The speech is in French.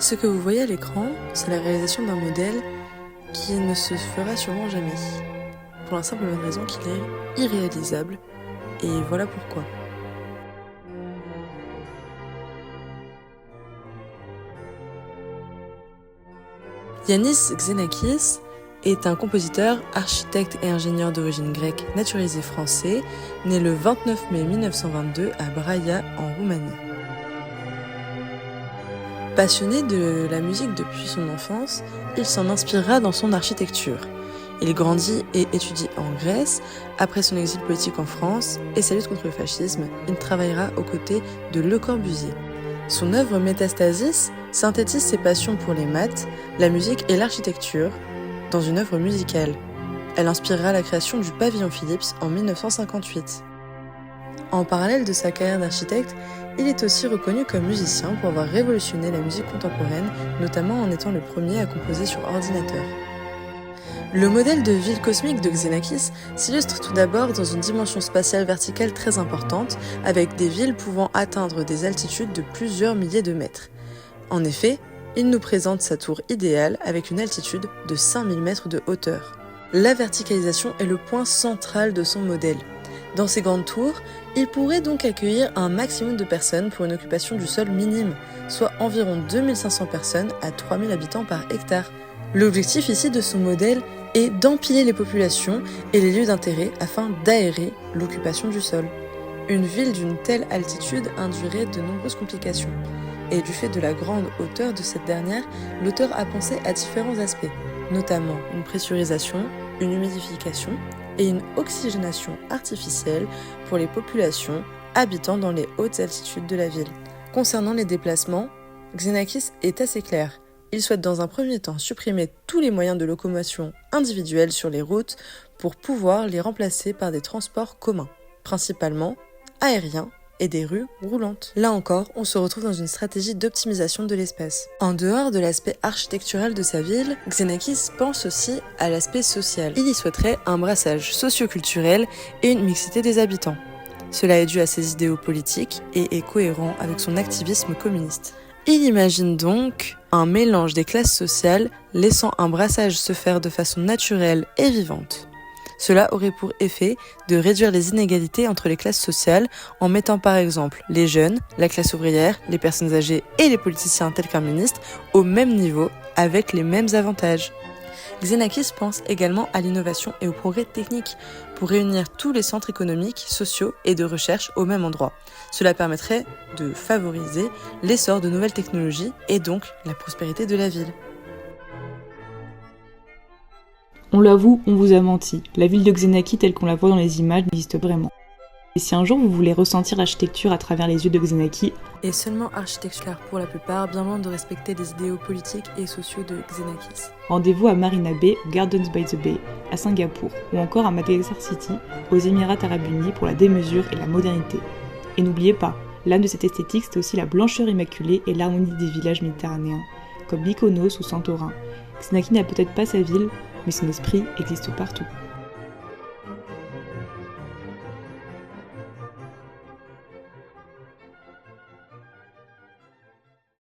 Ce que vous voyez à l'écran, c'est la réalisation d'un modèle qui ne se fera sûrement jamais, pour la simple et bonne raison qu'il est irréalisable, et voilà pourquoi. Yannis Xenakis est un compositeur, architecte et ingénieur d'origine grecque naturalisé français, né le 29 mai 1922 à Braia, en Roumanie. Passionné de la musique depuis son enfance, il s'en inspirera dans son architecture. Il grandit et étudie en Grèce. Après son exil politique en France et sa lutte contre le fascisme, il travaillera aux côtés de Le Corbusier. Son œuvre Métastasis synthétise ses passions pour les maths, la musique et l'architecture dans une œuvre musicale. Elle inspirera la création du pavillon Philips en 1958. En parallèle de sa carrière d'architecte, il est aussi reconnu comme musicien pour avoir révolutionné la musique contemporaine, notamment en étant le premier à composer sur ordinateur. Le modèle de ville cosmique de Xenakis s'illustre tout d'abord dans une dimension spatiale verticale très importante, avec des villes pouvant atteindre des altitudes de plusieurs milliers de mètres. En effet, il nous présente sa tour idéale avec une altitude de 5000 mètres de hauteur. La verticalisation est le point central de son modèle. Dans ces grandes tours, il pourrait donc accueillir un maximum de personnes pour une occupation du sol minime, soit environ 2500 personnes à 3000 habitants par hectare. L'objectif ici de son modèle est d'empiler les populations et les lieux d'intérêt afin d'aérer l'occupation du sol. Une ville d'une telle altitude induirait de nombreuses complications. Et du fait de la grande hauteur de cette dernière, l'auteur a pensé à différents aspects, notamment une pressurisation, une humidification et une oxygénation artificielle pour les populations habitant dans les hautes altitudes de la ville. Concernant les déplacements, Xenakis est assez clair. Il souhaite dans un premier temps supprimer tous les moyens de locomotion individuels sur les routes pour pouvoir les remplacer par des transports communs, principalement aériens et des rues roulantes. Là encore, on se retrouve dans une stratégie d'optimisation de l'espace. En dehors de l'aspect architectural de sa ville, Xenakis pense aussi à l'aspect social. Il y souhaiterait un brassage socio-culturel et une mixité des habitants. Cela est dû à ses idéaux politiques et est cohérent avec son activisme communiste. Il imagine donc un mélange des classes sociales, laissant un brassage se faire de façon naturelle et vivante. Cela aurait pour effet de réduire les inégalités entre les classes sociales en mettant par exemple les jeunes, la classe ouvrière, les personnes âgées et les politiciens tels qu'un ministre au même niveau avec les mêmes avantages. Xenakis pense également à l'innovation et au progrès technique pour réunir tous les centres économiques, sociaux et de recherche au même endroit. Cela permettrait de favoriser l'essor de nouvelles technologies et donc la prospérité de la ville. On l'avoue, on vous a menti. La ville de Xenakis telle qu'on la voit dans les images n'existe vraiment. Et si un jour vous voulez ressentir l'architecture à travers les yeux de Xenakis, et seulement architecture pour la plupart, bien loin de respecter les idéaux politiques et sociaux de Xenakis. Rendez-vous à Marina Bay, Gardens by the Bay, à Singapour, ou encore à Madagascar City, aux Émirats Arabes Unis pour la démesure et la modernité. Et n'oubliez pas, l'âme de cette esthétique, c'est aussi la blancheur immaculée et l'harmonie des villages méditerranéens, comme Mykonos ou Santorin. Xenakis n'a peut-être pas sa ville, mais son esprit existe partout.